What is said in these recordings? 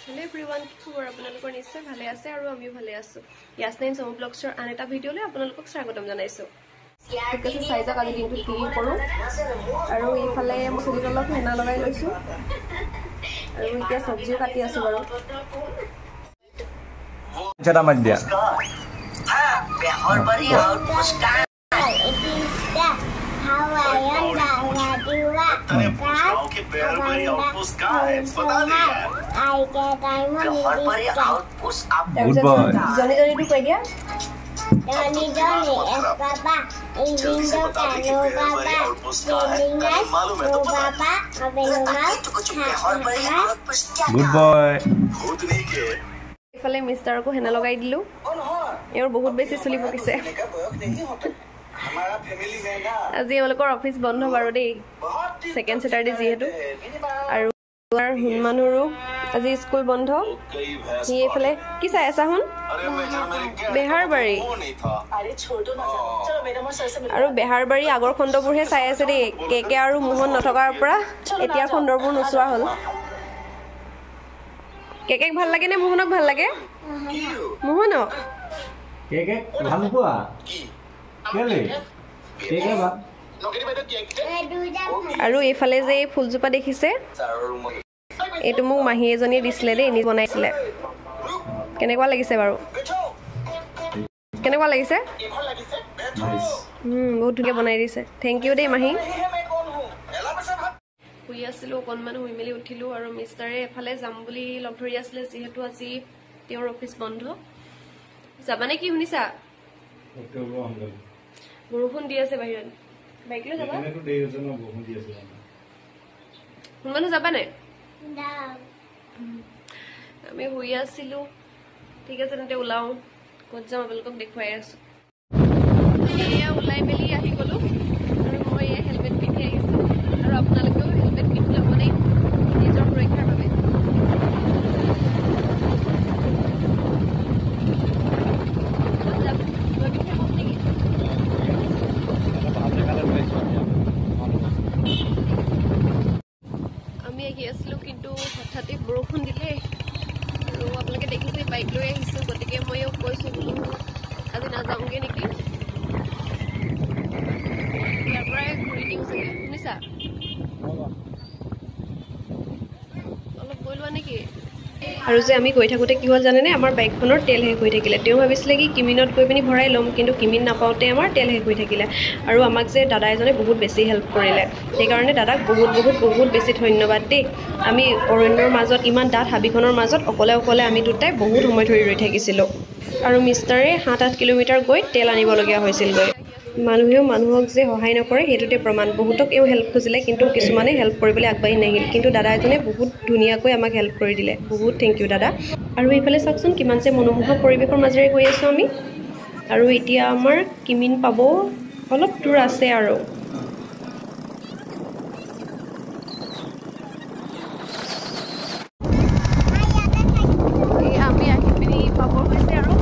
Hello everyone, খবৰ আপোনালোকৰ নিশ্চয় ভালে আছে আৰু আমিও ভালে আছো। ইয়াসনাইন সম ব্লগছৰ আন এটা ভিডিঅলৈ আপোনালোকক স্বাগতম জনাইছো। ঠিক আছে সাইজা কালি দিনটো কি কৰো আৰু ইফালে মছলি অলপ হেনা লগাই লৈছো আৰু এতিয়া সবজিও কাটি আছো বাৰু। জেটা মাত দিয়া বেহৰবাৰী outpost Good boy. Johnny Johnny to কৈ দিয়া Johnny Johnny es papa y lindo cano papa Johnny papa Good boy. ইফালে মিষ্টাৰকো হেনা লগাই দিলো এৰ বহুত বেছি চলি পকিছে আজি এওঁলোকৰ অফিচ বন্ধ বাৰু দেই সেকেন্ড স্যাটাৰডে যিহেতু আৰু হুনমানুৰো আজি স্কুল বন্ধ হি এফালে কি চাই আছা হুন বেহাৰবাৰী আৰু বেহাৰবাৰী আগৰ খণ্ডবোৰহে চাই আছে দেই কেকে আৰু মোহন নথকাৰ পৰা এতিয়া খণ্ডবোৰ নোচোৱা হ'ল কেকে ভাল লাগে নে মোহনক ভাল লাগে মোহনক কেকে ভাল পোৱা কেলে কেকে বা আৰু এইফালে যে ফুলজোপা দেখিছে এইটো মোক মাহী এজনীয়ে দিছিলে দেই নি বনাইছিলে কেনেকুৱা লাগিছে বাৰু কেনেকুৱা লাগিছে বহুত ধুনীয়া বনাই দিছে থেংক ইউ দেই মাহী শুই আছিলো অকণমান শুই মেলি উঠিলো আৰু মিষ্টাৰে এফালে যাম বুলি লগ ধৰি আছিলে যিহেতু আজি তেওঁৰ অফিচ বন্ধ যাবানে কি শুনিছা বৰষুণ দি আছে বাহিৰত বাইক লৈ যাবা শুনমানো যাবানে আমি শুই আছিলো ঠিক আছে তেন্তে ওলাও ক'ত যাম আপোনালোকক দেখুৱাই আছো এয়া ওলাই মেলি আহি গলো আৰু মই এয়া হেলমেট পিন্ধি আহিছো আৰু আপোনালোকেও হেলমেট পিন্ধি ল'ব দেই নিজৰ সুৰক্ষাৰ বাবে আমি আহি আছিলো কিন্তু হঠাতে বৰষুণ দিলে আৰু আপোনালোকে দেখিছে বাইক লৈ আহিছো গতিকে ময়ো কৈছো বোলো আজি নাযাওঁগে নেকি ইয়াৰ পৰাই ঘূৰি দিওঁ চাগে শুনিছা অলপ গৈ লোৱা নেকি আৰু যে আমি গৈ থাকোঁতে কি হ'ল জানেনে আমাৰ বাইকখনৰ তেল শেষ হৈ থাকিলে তেওঁ ভাবিছিলে কি কিমিনত গৈ পিনি ভৰাই ল'ম কিন্তু কিমিন নাপাওঁতে আমাৰ তেল শেষ হৈ থাকিলে আৰু আমাক যে দাদা এজনে বহুত বেছি হেল্প কৰিলে সেইকাৰণে দাদাক বহুত বেছি ধন্যবাদ দেই আমি অৰণ্যৰ মাজত ইমান ডাঠ হাবিখনৰ মাজত অকলে অকলে আমি দুটাই বহুত সময় ধৰি ৰৈ থাকিছিলোঁ আৰু মিষ্টাৰে 7-8 কিলোমিটাৰ গৈ তেল আনিবলগীয়া হৈছিলগৈ মানুহেও মানুহক যে সহায় নকৰে সেইটোতে প্ৰমাণ বহুতক এও হেল্প খুজিলে কিন্তু কিছুমানে হেল্প কৰিবলৈ আগবাঢ়ি নাহিল কিন্তু দাদা এজনে বহুত ধুনীয়াকৈ আমাক হেল্প কৰি দিলে বহুত থেংক ইউ দাদা আৰু এইফালে চাওকচোন কিমান যে মনোমোহা পৰিৱেশৰ মাজেৰে গৈ আছোঁ আমি আৰু এতিয়া আমাৰ কিমিন পাব অলপ দূৰ আছে আৰু আমি আহি পিনি পাব হৈছে আৰু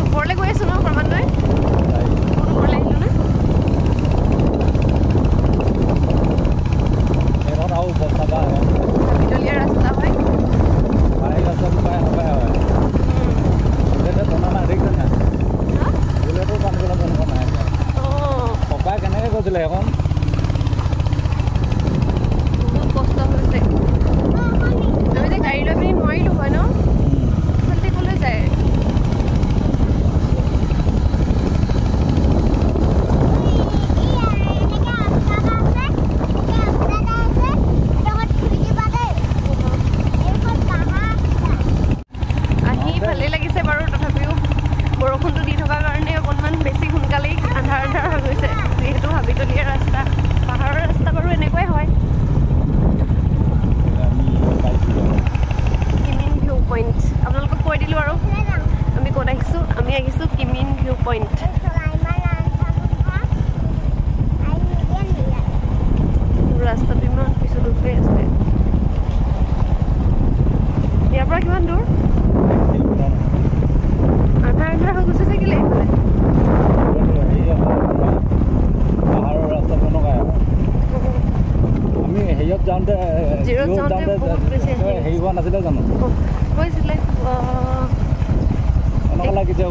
ওপৰলৈ গৈ আছো ন ক্ৰমান্বয়ে ওপৰলৈ আহিলো নে বহুত বেছি হেৰি হোৱা নাছিলে জানো হৈছিলে এনেকুৱা লাগিছে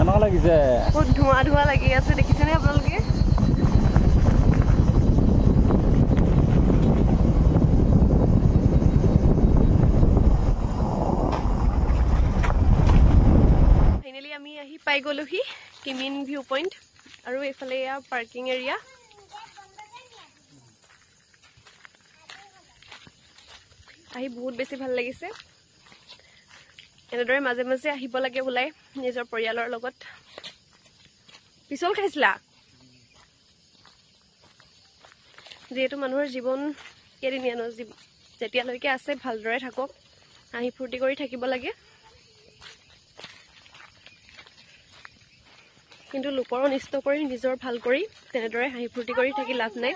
এনেকুৱা লাগিছে বহুত ধোঁৱা ধোঁৱা লাগি আছে দেখিছেনে আপোনালোকে ফাইনেলি আমি আহি পাই গ'লোহি কিমিন ভিউ পইণ্ট আৰু এইফালে এয়া পাৰ্কিং এৰিয়া আহি বহুত বেছি ভাল লাগিছে এনেদৰে মাজে মাজে আহিব লাগে ওলাই নিজৰ পৰিয়ালৰ লগত পিছল খাইছিলা যিহেতু মানুহৰ জীৱন কেইদিনীয়ানো যেতিয়ালৈকে আছে ভালদৰে থাকক হাঁহি ফূৰ্তি কৰি থাকিব লাগে কিন্তু লোকৰ অনিষ্ট কৰি নিজৰ ভাল কৰি তেনেদৰে হাঁহি ফূৰ্তি কৰি থাকি লাভ নাই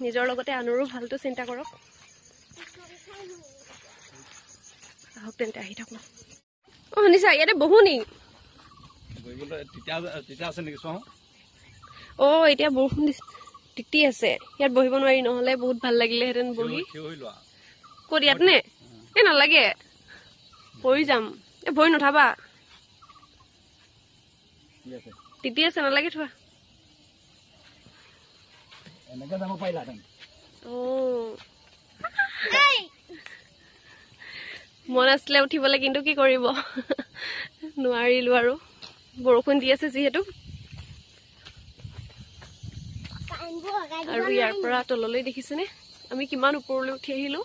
নিজৰ লগতে আনৰো ভালটো চিন্তা কৰক আহক তেন্তে আহি থাকো শুনিছা ইয়াতে বহু নি এতিয়া বৰষুণ তিতি আছে ইয়াত বহিব নোৱাৰি নহলে বহুত ভাল লাগিলেহেঁতেন বহি ক'ত ইয়াত নে নালাগে পৰি যাম ভৰি নুঠাবা তিতি আছে নালাগে থোৱা মন আছিলে উঠিবলৈ কিন্তু কি কৰিব নোৱাৰিলো আৰু বৰষুণ দি আছে যিহেতু আৰু ইয়াৰ পৰা তললৈ দেখিছেনে আমি কিমান ওপৰলৈ উঠি আহিলো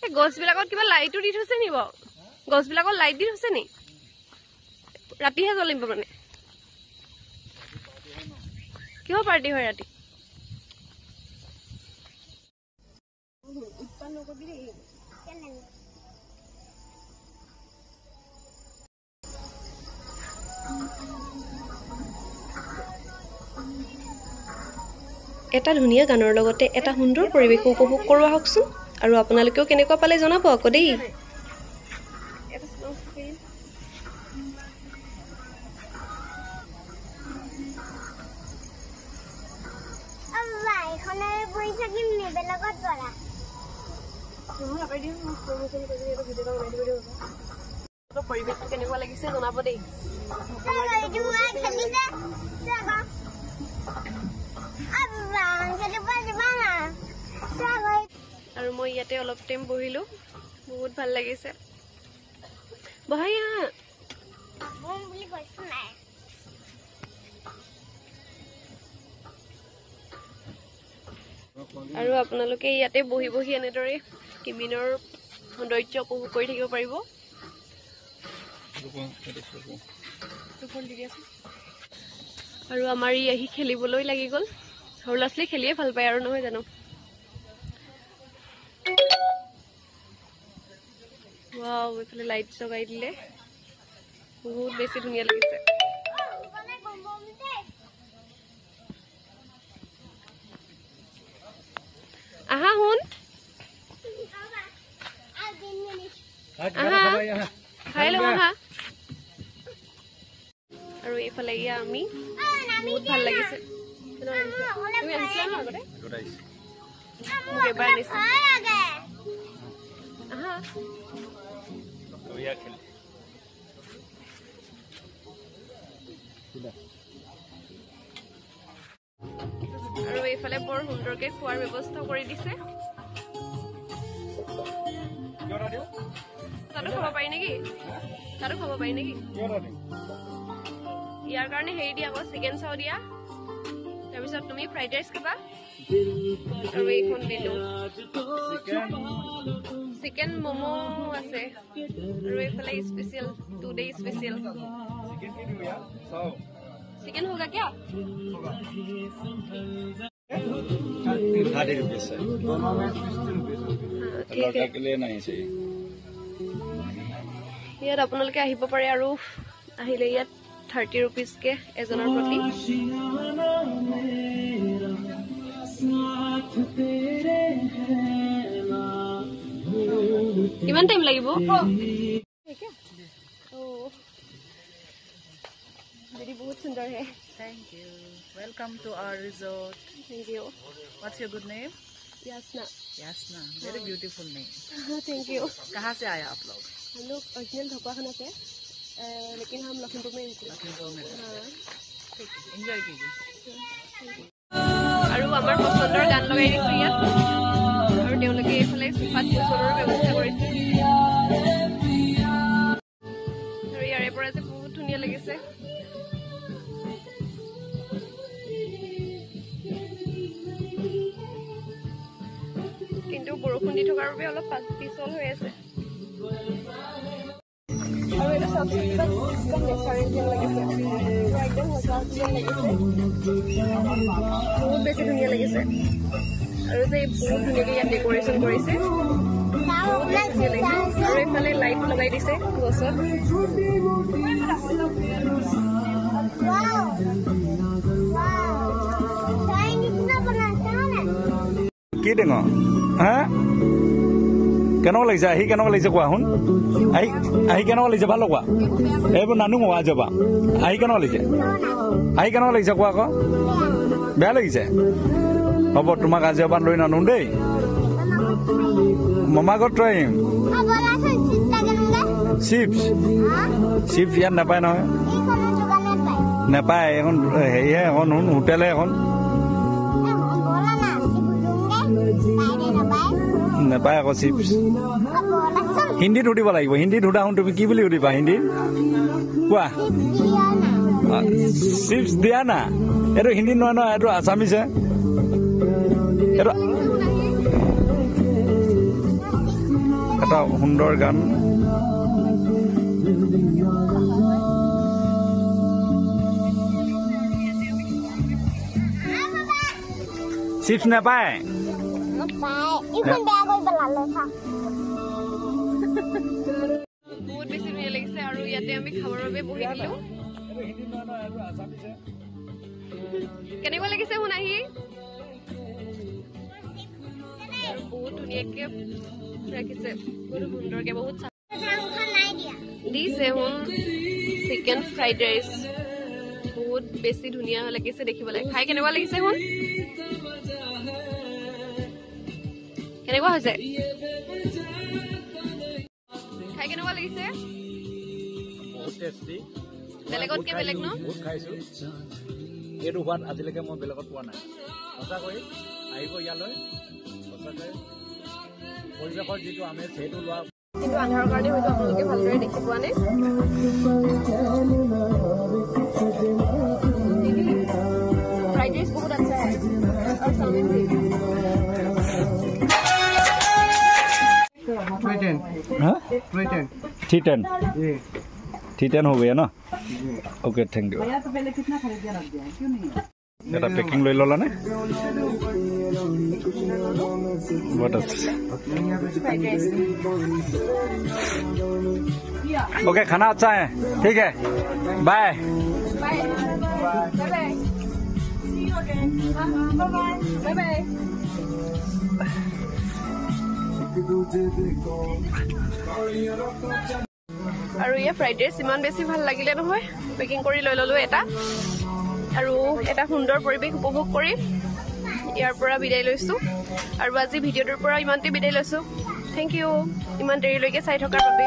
এই গছবিলাকত কিবা লাইটো দি থৈছে নি বাৰু গছবিলাকত লাইট দি থৈছে নি ৰাতিহে জ্বলিব মানে কিহৰ পাৰ্টি হয় ৰাতি এটা ধুনীয়া গানৰ লগতে এটা সুন্দৰ পৰিৱেশ উপভোগ কৰো আহকচোন আৰু আপোনালোকেও কেনেকুৱা পালে জনাব আকৌ দেই পৰিৱেশটো কেনেকুৱা লাগিছে জনাব দেই আৰু মই ইয়াতে অলপ টাইম বহিলো বহুত ভাল লাগিছে বহাই আৰু আপোনালোকে ইয়াতে বহি বহি এনেদৰে কিমিনৰ সৌন্দৰ্য উপভোগ কৰি থাকিব পাৰিব আৰু আমাৰ ই আহি খেলিবলৈ লাগি গ'ল সৰু ল'ৰা ছোৱালী খেলিয়ে ভাল পায় আৰু নহয় জানো ৱাও এইফালে লাইট লগাই দিলে বহুত বেছি ধুনীয়া লাগিছে আহা শুন খাই লওঁ আহা আৰু এইফালে ইয়া আমি বহুত ভাল লাগিছে তুমি আহিছিলা ন আগতে মোক এবাৰ আনিছা আহা আৰু এইফালে বৰ সুন্দৰকে খোৱাৰ ব্যৱস্থা কৰি দিছে তাতো খাব পাৰি নেকি ইয়াৰ কাৰণে হেৰি দিয়া আকৌ চিকেন চাও দিয়া তাৰপিছত তুমি ফ্ৰাইড ৰাইচ খাবা আৰু এইখন দিলো চিকেন মমো আছে আৰু এইফালে স্পেচিয়েল 2 ডে স্পেচিয়েল चिकन होगा क्या 30 रुपए से लड़का के लिए नहीं चाहिए यार আপোনালোকে আহিব পাৰে আৰু আহিলে ইয়াত 30 रुपीस के এজনৰ প্ৰতি কিমান টাইম লাগিব ठीक है ओ मेरी बहुत सुंदर है Thank you. Welcome to our resort. Thank you. What's your good name? Yasna. Yasna. Very beautiful name. Thank you. कहाँ से आया आप लोग? हम लोग ओरिजिनल ढोकाखाना से लेकिन हम लखनपुर में रहते हैं। लखनपुर में रहते हैं। ठीक है, एंजॉय कीजिए। আৰু আমাৰ পছন্দৰ গান লগাই দিছো ইয়াত আৰু তেওঁলোকে এইফালে সোফাত কুচনৰ ব্যৱস্থা কৰিছে আৰু ইয়াৰে পৰা যে বহুত ধুনীয়া লাগিছে কিন্তু বৰষুণ দি থকাৰ বাবে অলপ পিছল হৈ আছে আৰু এটা চাবজেক্ট একদম নেচাৰেল যেন লাগিছে একদম সঁচা যেন লাগিছে বহুত বেছি ধুনীয়া লাগিছে আৰু যে বহুত ধুনীয়াকৈ ইয়াত ডেকৰেশ্যন কৰিছে বহুত বেছি ধুনীয়া লাগিছে আৰু এইফালে লাইট লগাই দিছে গছত কি ডাঙৰ হা কেনেকুৱা লাগিছে আহি কেনেকুৱা লাগিছে কোৱা শুন আহি কেনেকুৱা লাগিছে ভাল কোৱা এইবোৰ নানো কোৱা যাবা আহি কেনেকুৱা লাগিছে কোৱা আকৌ বেয়া লাগিছে হ'ব তোমাক আজি এবাৰ লৈ নানো দেই মামা ঘৰত থৈ আহিম চিপছ ইয়াত নাপায় নহয় নাপায় এখন হেৰিহে এখন হোটেলহে এখন নাপায় আকৌ চিপছ হিন্দীত সুধিব লাগিব হিন্দীত সুধা শুন তুমি কি বুলি সুধিবা হিন্দীত কোৱা চিপছ দিয়া না এইটো হিন্দীত নহয় নহয় এইটো আছামিছে এইটো এটা সুন্দৰ গান চিপছ নাপায় বহুত বেছি ধুনীয়া লাগিছে আৰু ইয়াতে আমি খাবৰ বাবে বহি দিলো কেনেকুৱা লাগিছে শুন আহি আৰু বহুত ধুনীয়াকে ৰাখিছে বহুত সুন্দৰকে বহুত দিছে শুন চিকেন ফ্ৰাইড ৰাইচ বহুত বেছি ধুনীয়া লাগিছে দেখিবলৈ খাই কেনেকুৱা লাগিছে শুন কেনেকুৱা হৈছে খাই কেনেকুৱা লাগিছে বহুত টেষ্টি বেলেগতকে বেলেগ ন বহুত খাইছো এইটো সোৱাদ আজিলৈকে মই বেলেগত পোৱা নাই সঁচাকৈ আহিব ইয়ালৈ সঁচাকৈ পৰিৱেশৰ যিটো আমেজ সেইটো লোৱা কিন্তু আন্ধাৰৰ কাৰণে হয়তো আপোনালোকে ভালদৰে দেখি পোৱা নাই ফ্ৰাইড ৰাইচ বহুত আছে আৰু চাওমিন हाँ 310 310 हो गया ना ओके थैंक यू এটা পেকিং লৈ ললা নে बहुत अच्छा ओके खाना अच्छा है ठीक है bye bye bye bye bye আৰু ইয়া ফ্ৰাইড ৰাইচ ইমান বেছি ভাল লাগিলে নহয় পেকিং কৰি লৈ ললো এটা আৰু এটা সুন্দৰ পৰিৱেশ উপভোগ কৰি ইয়াৰ পৰা বিদায় লৈছো আৰু আজি ভিডিঅ'টোৰ পৰা ইমানতে বিদায় লৈছো থেংক ইউ ইমান দেৰিলৈকে চাই থকাৰ বাবে